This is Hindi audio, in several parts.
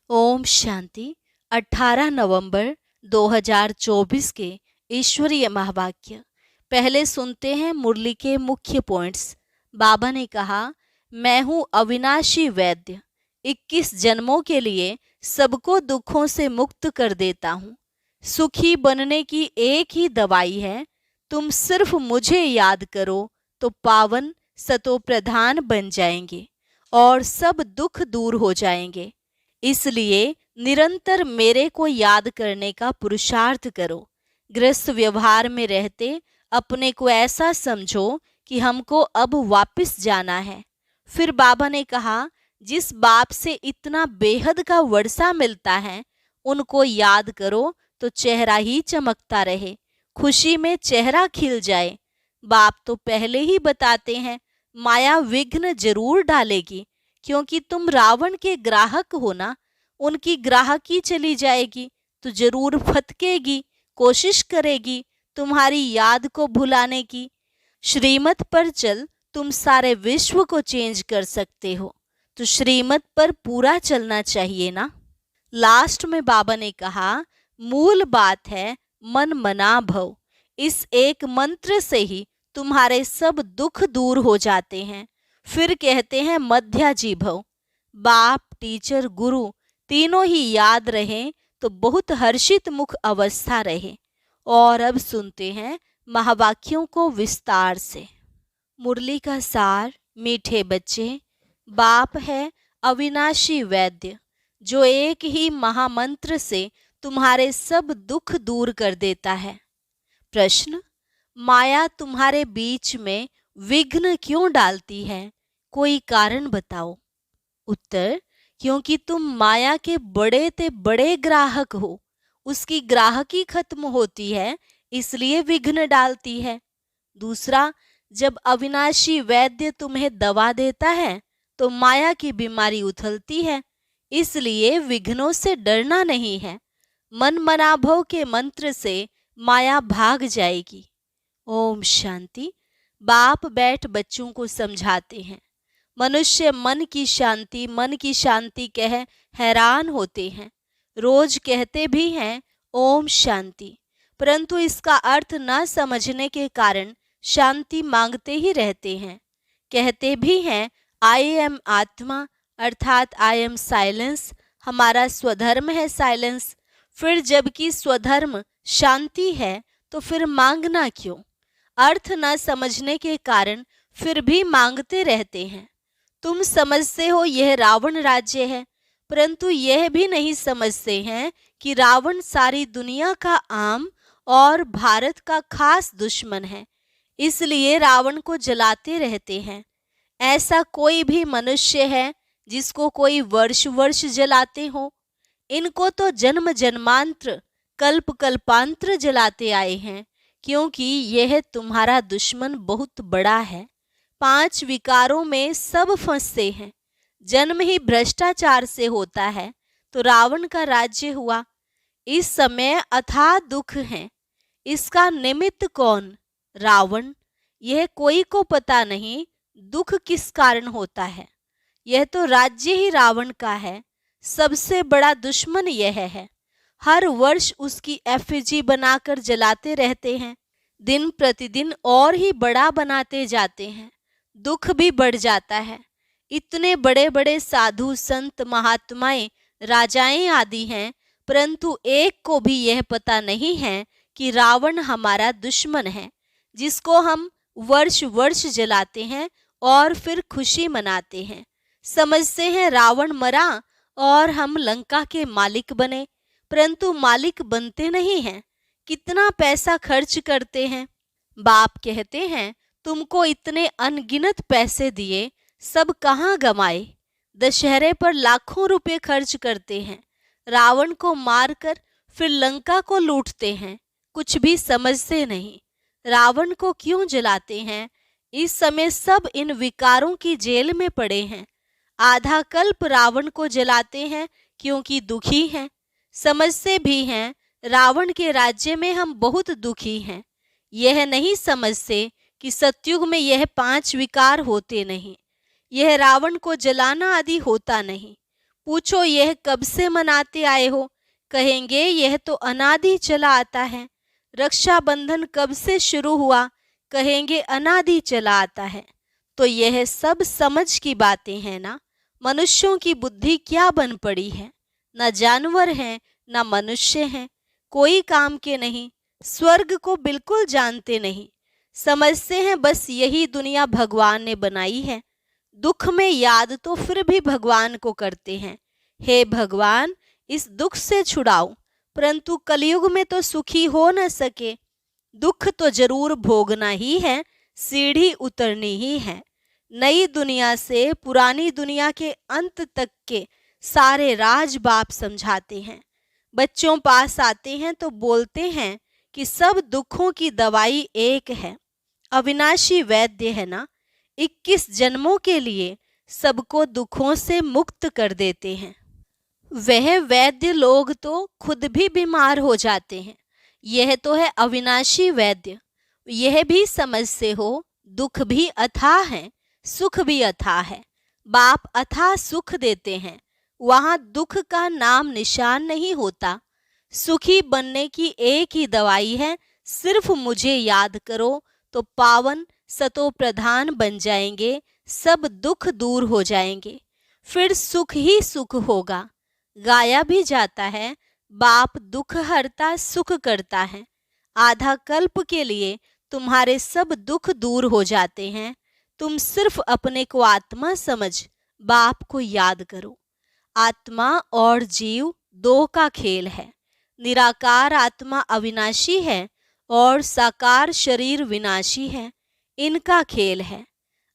ओम शांति। 18 नवंबर 2024 के ईश्वरीय महावाक्य। पहले सुनते हैं मुरली के मुख्य पॉइंट्स। बाबा ने कहा, मैं हूँ अविनाशी वैद्य, 21 जन्मों के लिए सबको दुखों से मुक्त कर देता हूँ। सुखी बनने की एक ही दवाई है, तुम सिर्फ मुझे याद करो तो पावन सतो प्रधान बन जाएंगे और सब दुख दूर हो जाएंगे। इसलिए निरंतर मेरे को याद करने का पुरुषार्थ करो। गृहस्थ व्यवहार में रहते अपने को ऐसा समझो कि हमको अब वापस जाना है। फिर बाबा ने कहा, जिस बाप से इतना बेहद का वर्षा मिलता है उनको याद करो तो चेहरा ही चमकता रहे, खुशी में चेहरा खिल जाए। बाप तो पहले ही बताते हैं, माया विघ्न जरूर डालेगी, क्योंकि तुम रावण के ग्राहक हो ना। उनकी ग्राहकी चली जाएगी तो जरूर फटकेगी, कोशिश करेगी तुम्हारी याद को भुलाने की। श्रीमत पर चल, तुम सारे विश्व को चेंज कर सकते हो, तो श्रीमत पर पूरा चलना चाहिए ना। लास्ट में बाबा ने कहा, मूल बात है मन मना भव। इस एक मंत्र से ही तुम्हारे सब दुख दूर हो जाते हैं। फिर कहते हैं मध्याजी भव। बाप, टीचर, गुरु तीनों ही याद रहें तो बहुत हर्षित मुख अवस्था रहे। और अब सुनते हैं महावाक्यों को विस्तार से। मुरली का सार। मीठे बच्चे, बाप है अविनाशी वैद्य, जो एक ही महामंत्र से तुम्हारे सब दुख दूर कर देता है। प्रश्न, माया तुम्हारे बीच में विघ्न क्यों डालती है? कोई कारण बताओ। उत्तर, क्योंकि तुम माया के बड़े ते बड़े ग्राहक हो। उसकी ग्राहकी खत्म होती है, इसलिए विघ्न डालती है। दूसरा, जब अविनाशी वैद्य तुम्हें दवा देता है तो माया की बीमारी उथलती है, इसलिए विघ्नों से डरना नहीं है। मन मनाभव के मंत्र से माया भाग जाएगी। ओम शांति। बाप बैठ बच्चों को समझाते हैं। मनुष्य मन की शांति कह हैरान होते हैं। रोज कहते भी हैं ओम शांति, परंतु इसका अर्थ न समझने के कारण शांति मांगते ही रहते हैं। कहते भी हैं आई एम आत्मा, अर्थात आई एम साइलेंस, हमारा स्वधर्म है साइलेंस। फिर जबकि स्वधर्म शांति है तो फिर मांगना क्यों? अर्थ न समझने के कारण फिर भी मांगते रहते हैं। तुम समझते हो यह रावण राज्य है, परंतु यह भी नहीं समझते हैं कि रावण सारी दुनिया का आम और भारत का खास दुश्मन है, इसलिए रावण को जलाते रहते हैं। ऐसा कोई भी मनुष्य है जिसको कोई वर्ष वर्ष जलाते हो? इनको तो जन्म जन्मांतर कल्प कल्पांतर जलाते आए हैं, क्योंकि यह तुम्हारा दुश्मन बहुत बड़ा है। 5 विकारों में सब फंसते हैं। जन्म ही भ्रष्टाचार से होता है तो रावण का राज्य हुआ। इस समय अथाह दुख है। इसका निमित्त कौन? रावण। यह कोई को पता नहीं दुख किस कारण होता है। यह तो राज्य ही रावण का है। सबसे बड़ा दुश्मन यह है। हर वर्ष उसकी एफिजी बनाकर जलाते रहते हैं। दिन प्रतिदिन और ही बड़ा बनाते जाते हैं। दुख भी बढ़ जाता है। इतने बड़े बड़े साधु संत महात्माएं राजाएं आदि हैं, परंतु एक को भी यह पता नहीं है कि रावण हमारा दुश्मन है, जिसको हम वर्ष वर्ष जलाते हैं और फिर खुशी मनाते हैं। समझते हैं रावण मरा और हम लंका के मालिक बने, परंतु मालिक बनते नहीं हैं। कितना पैसा खर्च करते हैं। बाप कहते हैं, तुमको इतने अनगिनत पैसे दिए, सब कहाँ गमाए? दशहरे पर लाखों रुपए खर्च करते हैं, रावण को मारकर फिर लंका को लूटते हैं। कुछ भी समझते नहीं। रावण को क्यों जलाते हैं? इस समय सब इन विकारों की जेल में पड़े हैं। आधा कल्प रावण को जलाते हैं क्योंकि दुखी हैं। समझते भी हैं रावण के राज्य में हम बहुत दुखी हैं। यह नहीं समझते कि सतयुग में यह 5 विकार होते नहीं। यह रावण को जलाना आदि होता नहीं। पूछो यह कब से मनाते आए हो, कहेंगे यह तो अनादि चला आता है। रक्षाबंधन कब से शुरू हुआ, कहेंगे अनादि चला आता है। तो यह सब समझ की बातें हैं ना। मनुष्यों की बुद्धि क्या बन पड़ी है, न जानवर हैं न मनुष्य हैं, कोई काम के नहीं, स्वर्ग को बिल्कुल जानते नहीं, समझते हैं बस यही दुनिया भगवान ने बनाई है। दुख में याद तो फिर भी भगवान को करते हैं, हे भगवान इस दुख से छुड़ाओ, परंतु कलयुग में तो सुखी हो न सके। दुख तो जरूर भोगना ही है, सीढ़ी उतरनी ही है। नई दुनिया से पुरानी दुनिया के अंत तक के सारे राज बाप समझाते हैं। बच्चों पास आते हैं तो बोलते हैं कि सब दुखों की दवाई एक है, अविनाशी वैद्य है ना। 21 जन्मों के लिए सबको दुखों से मुक्त कर देते हैं। वह वैद्य लोग तो खुद भी बीमार हो जाते हैं। यह तो है अविनाशी वैद्य। यह भी समझते हो दुख भी अथाह है, सुख भी अथाह है। बाप अथाह सुख देते हैं, वहां दुख का नाम निशान नहीं होता। सुखी बनने की एक ही दवाई है, सिर्फ मुझे याद करो तो पावन सतो प्रधान बन जाएंगे, सब दुख दूर हो जाएंगे, फिर सुख ही सुख होगा। गाया भी जाता है, बाप दुख हरता सुख करता है। आधा कल्प के लिए तुम्हारे सब दुख दूर हो जाते हैं। तुम सिर्फ अपने को आत्मा समझ बाप को याद करो। आत्मा और जीव दो का खेल है। निराकार आत्मा अविनाशी है और साकार शरीर विनाशी है, इनका खेल है।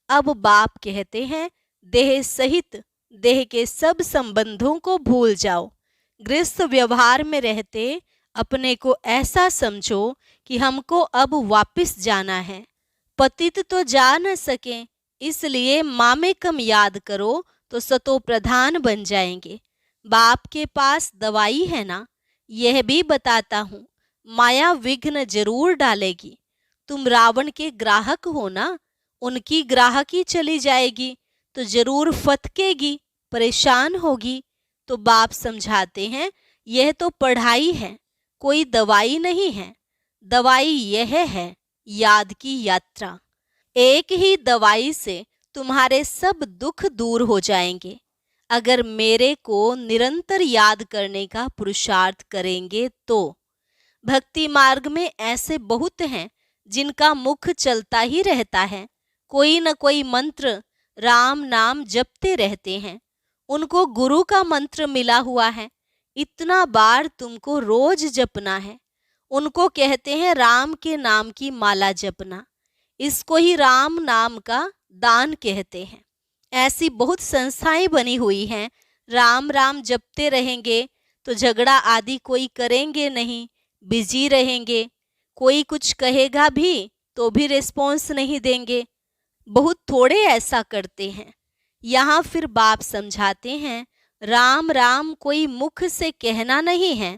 अब बाप कहते हैं देह सहित देह के सब संबंधों को भूल जाओ। गृहस्थ व्यवहार में रहते अपने को ऐसा समझो कि हमको अब वापस जाना है। पतित तो जा न सके, इसलिए मामेकम याद करो तो सतो प्रधान बन जाएंगे। बाप के पास दवाई है ना, यह भी बताता हूँ। माया विघ्न जरूर डालेगी। तुम रावण के ग्राहक हो ना, उनकी ग्राहकी चली जाएगी तो जरूर फटकेगी, परेशान होगी। तो बाप समझाते हैं यह तो पढ़ाई है, कोई दवाई नहीं है। दवाई यह है याद की यात्रा। एक ही दवाई से तुम्हारे सब दुख दूर हो जाएंगे। अगर मेरे को निरंतर याद करने का पुरुषार्थ करेंगे तो। भक्ति मार्ग में ऐसे बहुत हैं जिनका मुख चलता ही रहता है, कोई न कोई मंत्र राम नाम जपते रहते हैं। उनको गुरु का मंत्र मिला हुआ है, इतना बार तुमको रोज जपना है। उनको कहते हैं राम के नाम की माला जपना, इसको ही राम नाम का दान कहते हैं। ऐसी बहुत संस्थाएं बनी हुई हैं। राम राम जपते रहेंगे तो झगड़ा आदि कोई करेंगे नहीं, बिजी रहेंगे। कोई कुछ कहेगा भी तो भी रिस्पॉन्स नहीं देंगे, बहुत थोड़े ऐसा करते हैं। यहाँ फिर बाप समझाते हैं राम राम कोई मुख से कहना नहीं है,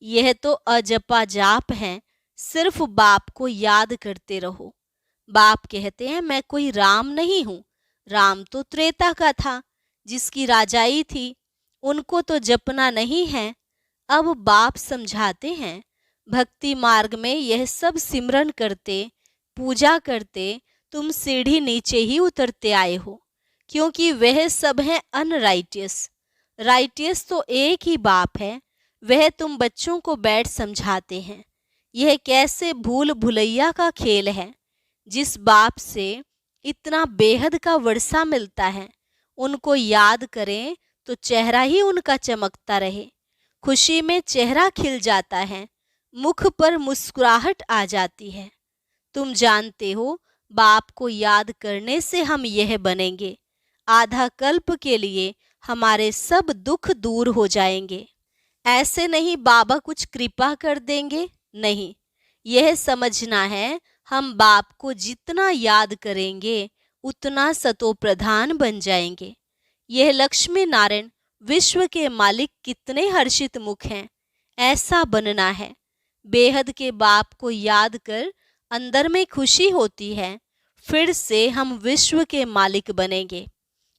यह तो अजपा जाप है। सिर्फ बाप को याद करते रहो। बाप कहते हैं मैं कोई राम नहीं हूँ, राम तो त्रेता का था, जिसकी राजाई थी, उनको तो जपना नहीं है। अब बाप समझाते हैं भक्ति मार्ग में यह सब सिमरन करते पूजा करते तुम सीढ़ी नीचे ही उतरते आए हो, क्योंकि वह सब है अनराइटियस। राइटियस तो एक ही बाप है, वह तुम बच्चों को बैठ समझाते हैं। यह कैसे भूल भुलैया का खेल है। जिस बाप से इतना बेहद का वर्षा मिलता है, उनको याद करें तो चेहरा ही उनका चमकता रहे। खुशी में चेहरा खिल जाता है, मुख पर मुस्कुराहट आ जाती है। तुम जानते हो बाप को याद करने से हम यह बनेंगे। आधा कल्प के लिए हमारे सब दुख दूर हो जाएंगे। ऐसे नहीं बाबा कुछ कृपा कर देंगे, नहीं। यह समझना है हम बाप को जितना याद करेंगे उतना सतो प्रधान बन जाएंगे। यह लक्ष्मी नारायण विश्व के मालिक कितने हर्षित मुख हैं, ऐसा बनना है। बेहद के बाप को याद कर अंदर में खुशी होती है, फिर से हम विश्व के मालिक बनेंगे।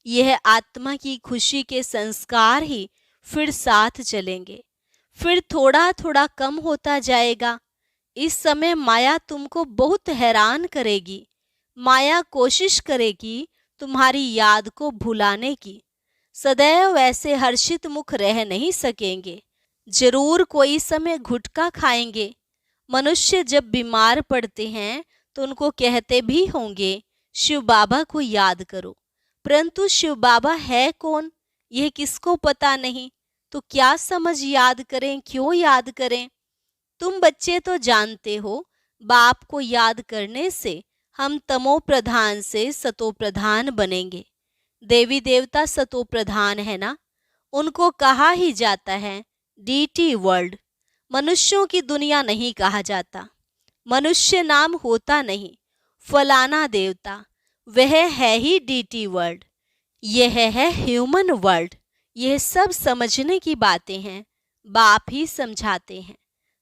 यह आत्मा की खुशी के संस्कार ही फिर साथ चलेंगे। फिर थोड़ा थोड़ा कम होता जाएगा। इस समय माया तुमको बहुत हैरान करेगी। माया कोशिश करेगी तुम्हारी याद को भुलाने की। सदैव ऐसे हर्षित मुख रह नहीं सकेंगे। जरूर कोई समय घुटका खाएंगे। मनुष्य जब बीमार पड़ते हैं तो उनको कहते भी होंगे शिव बाबा को याद करो, परंतु शिव बाबा है कौन यह किसको पता नहीं। तो क्या समझ याद करें, क्यों याद करें। तुम बच्चे तो जानते हो, बाप को याद करने से हम तमो प्रधान से सतो प्रधान बनेंगे। देवी देवता सतो प्रधान है ना, उनको कहा ही जाता है डीटी वर्ल्ड। मनुष्यों की दुनिया नहीं कहा जाता। मनुष्य नाम होता नहीं। फलाना देवता वह है ही डीटी वर्ल्ड, यह है ह्यूमन वर्ल्ड। यह सब समझने की बातें हैं, बाप ही समझाते हैं।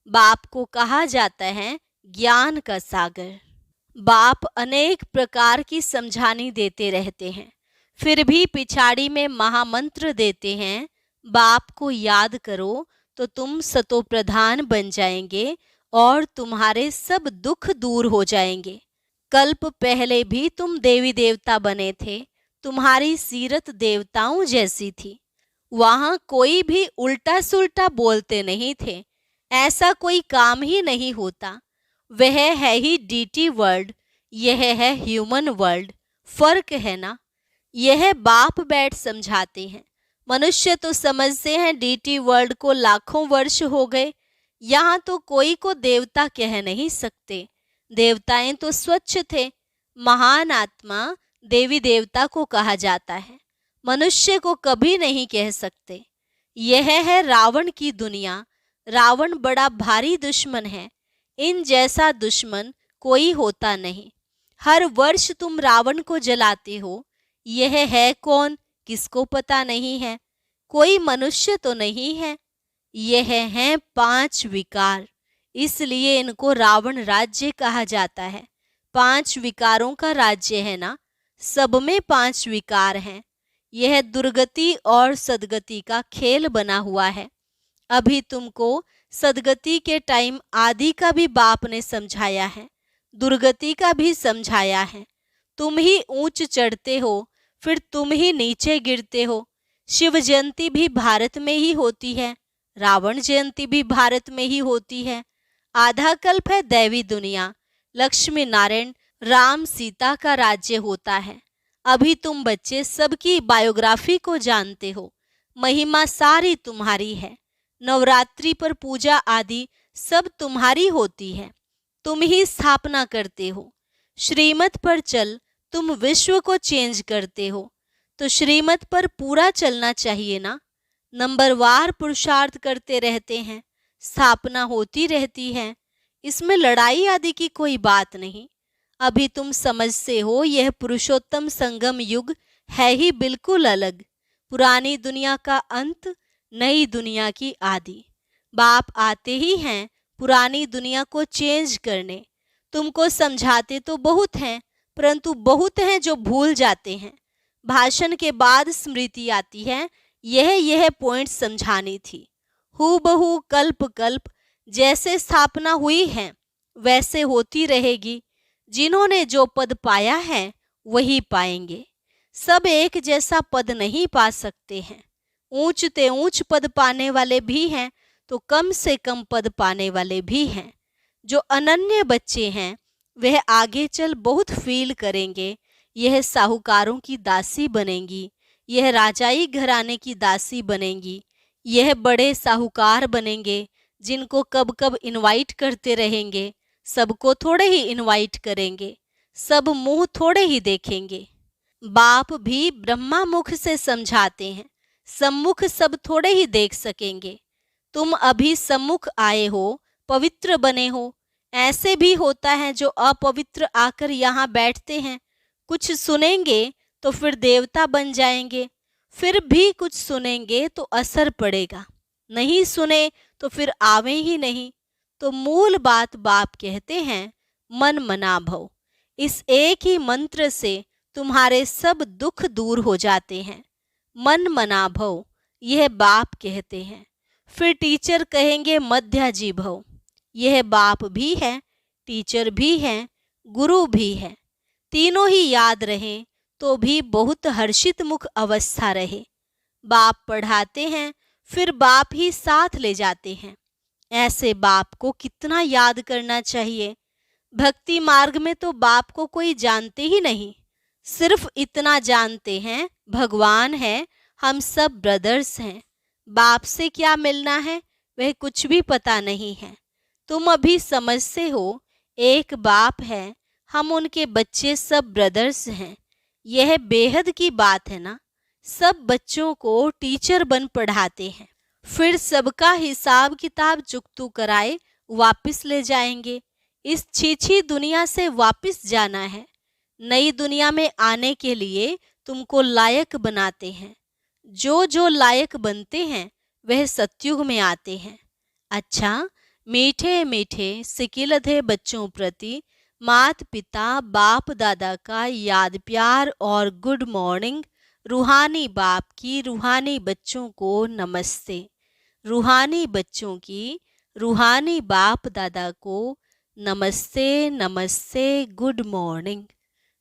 बाप को कहा जाता है ज्ञान का सागर। बाप अनेक प्रकार की समझानी देते रहते हैं, फिर भी पिछाड़ी में महामंत्र देते हैं, बाप को याद करो तो तुम सतो प्रधान बन जाएंगे और तुम्हारे सब दुख दूर हो जाएंगे। कल्प पहले भी तुम देवी देवता बने थे, तुम्हारी सीरत देवताओं जैसी थी। वहां कोई भी उल्टा सुल्टा बोलते नहीं थे, ऐसा कोई काम ही नहीं होता। वह है ही डीटी वर्ल्ड, यह है ह्यूमन वर्ल्ड। फर्क है ना। यह बाप बैठ समझाते हैं। मनुष्य तो समझते हैं डीटी वर्ल्ड को लाखों वर्ष हो गए, यहाँ तो कोई को देवता कह नहीं सकते। देवताएं तो स्वच्छ थे। महान आत्मा देवी देवता को कहा जाता है, मनुष्य को कभी नहीं कह सकते। यह है रावण की दुनिया। रावण बड़ा भारी दुश्मन है, इन जैसा दुश्मन कोई होता नहीं। हर वर्ष तुम रावण को जलाते हो, यह है कौन किसको पता नहीं है। कोई मनुष्य तो नहीं है। यह हैं 5 विकार, इसलिए इनको रावण राज्य कहा जाता है। 5 विकारों का राज्य है ना, सब में 5 विकार हैं। यह दुर्गति और सदगति का खेल बना हुआ है। अभी तुमको सदगति के टाइम आदि का भी बाप ने समझाया है, दुर्गति का भी समझाया है। तुम ही ऊंच चढ़ते हो, फिर तुम ही नीचे गिरते हो। शिव जयंती भी भारत में ही होती है, रावण जयंती भी भारत में ही होती है। आधा कल्प है दैवी दुनिया, लक्ष्मी नारायण राम सीता का राज्य होता है। अभी तुम बच्चे सबकी बायोग्राफी को जानते हो, महिमा सारी तुम्हारी है। नवरात्रि पर पूजा आदि सब तुम्हारी होती है, तुम ही स्थापना करते हो। श्रीमत पर चल, तुम विश्व को चेंज करते हो, तो श्रीमत पर पूरा चलना चाहिए ना। नंबरवार पुरुषार्थ करते रहते हैं, स्थापना होती रहती है, इसमें लड़ाई आदि की कोई बात नहीं। अभी तुम समझते हो यह पुरुषोत्तम संगम युग है ही बिल्कुल अलग। पुरानी दुनिया का अंत, नई दुनिया की आदि। बाप आते ही हैं पुरानी दुनिया को चेंज करने। तुमको समझाते तो बहुत हैं, परंतु बहुत हैं जो भूल जाते हैं। भाषण के बाद स्मृति आती है, यह पॉइंट समझानी थी। हूबहू कल्प कल्प जैसे स्थापना हुई है वैसे होती रहेगी। जिन्होंने जो पद पाया है वही पाएंगे। सब एक जैसा पद नहीं पा सकते हैं। ऊंचते ऊंच पद पाने वाले भी हैं तो कम से कम पद पाने वाले भी हैं। जो अनन्य बच्चे हैं वह आगे चल बहुत फील करेंगे। यह साहूकारों की दासी बनेंगी, यह राजाई घराने की दासी बनेंगी, यह बड़े साहूकार बनेंगे जिनको कब कब इनवाइट करते रहेंगे। सबको थोड़े ही इनवाइट करेंगे, सब मुंह थोड़े ही देखेंगे। बाप भी ब्रह्मा मुख से समझाते हैं, सम्मुख सब थोड़े ही देख सकेंगे। तुम अभी सम्मुख आए हो, पवित्र बने हो। ऐसे भी होता है जो अपवित्र आकर यहाँ बैठते हैं, कुछ सुनेंगे तो फिर देवता बन जाएंगे, फिर भी कुछ सुनेंगे तो असर पड़ेगा, नहीं सुने तो फिर आवे ही नहीं। तो मूल बात बाप कहते हैं मन मना भव। इस एक ही मंत्र से तुम्हारे सब दुख दूर हो जाते हैं। मन मना भव, यह बाप कहते हैं। फिर टीचर कहेंगे मध्याजी भव, यह बाप भी है, टीचर भी है, गुरु भी है। तीनों ही याद रहें तो भी बहुत हर्षित मुख अवस्था रहे। बाप पढ़ाते हैं, फिर बाप ही साथ ले जाते हैं। ऐसे बाप को कितना याद करना चाहिए। भक्ति मार्ग में तो बाप को कोई जानते ही नहीं, सिर्फ इतना जानते हैं भगवान है, हम सब ब्रदर्स हैं। बाप से क्या मिलना है वह कुछ भी पता नहीं है। तुम अभी समझते हो एक बाप है, हम उनके बच्चे सब ब्रदर्स हैं। यह बेहद की बात है ना। सब बच्चों को टीचर बन पढ़ाते हैं, फिर सबका हिसाब किताब चुकतू कराए वापस ले जाएंगे। इस छीछी दुनिया से वापस जाना है। नई दुनिया में आने के लिए तुमको लायक बनाते हैं। जो जो लायक बनते हैं वह सतयुग में आते हैं। अच्छा, मीठे मीठे सिकिलधे बच्चों प्रति मात पिता बाप दादा का याद प्यार और गुड मॉर्निंग। रूहानी बाप की रूहानी बच्चों को नमस्ते। रूहानी बच्चों की रूहानी बाप दादा को नमस्ते नमस्ते, गुड मॉर्निंग।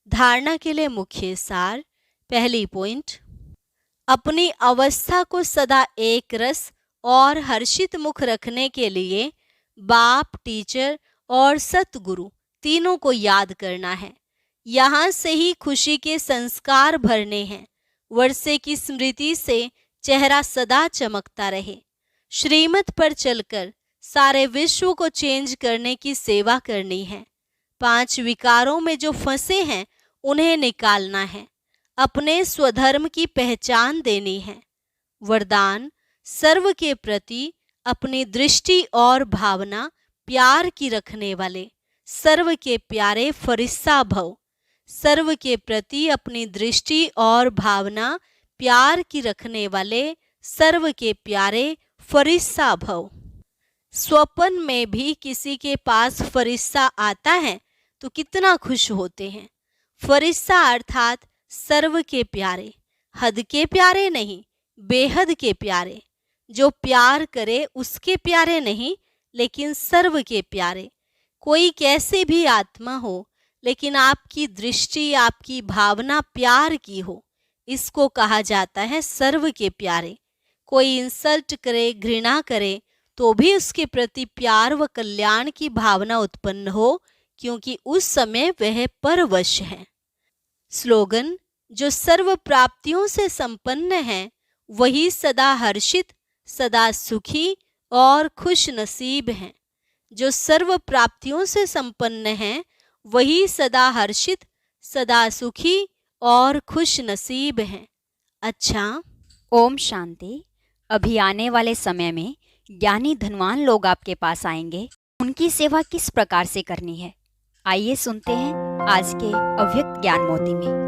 धारणा के लिए मुख्य सार। पहली पॉइंट, अपनी अवस्था को सदा एक रस और हर्षित मुख रखने के लिए बाप, टीचर और सतगुरु तीनों को याद करना है। यहाँ से ही खुशी के संस्कार भरने हैं। वर्षे की स्मृति से चेहरा सदा चमकता रहे। श्रीमत पर चलकर सारे विश्व को चेंज करने की सेवा करनी है। 5 विकारों में जो फंसे हैं उन्हें निकालना है। अपने स्वधर्म की पहचान देनी है। वरदान, सर्व के प्रति अपनी दृष्टि और भावना प्यार की रखने वाले सर्व के प्यारे फरिस्ता भव। सर्व के प्रति अपनी दृष्टि और भावना प्यार की रखने वाले सर्व के प्यारे फरिस्ता भव। स्वप्न में भी किसी के पास फरिस्ता आता है तो कितना खुश होते हैं। फरिस्ता अर्थात सर्व के प्यारे, हद के प्यारे नहीं, बेहद के प्यारे। जो प्यार करे उसके प्यारे नहीं, लेकिन सर्व के प्यारे। कोई कैसे भी आत्मा हो, लेकिन आपकी दृष्टि, आपकी भावना प्यार की हो, इसको कहा जाता है सर्व के प्यारे। कोई इंसल्ट करे, घृणा करे तो भी उसके प्रति प्यार व कल्याण की भावना उत्पन्न हो, क्योंकि उस समय वह परवश है। स्लोगन, जो सर्व प्राप्तियों से संपन्न है वही सदा हर्षित, सदा सुखी और खुश नसीब हैं। जो सर्व प्राप्तियों से संपन्न है वही सदा हर्षित, सदा सुखी और खुश नसीब हैं। अच्छा, ओम शांति। अभी आने वाले समय में ज्ञानी धनवान लोग आपके पास आएंगे। उनकी सेवा किस प्रकार से करनी है, आइए सुनते हैं आज के अव्यक्त ज्ञान मोती में।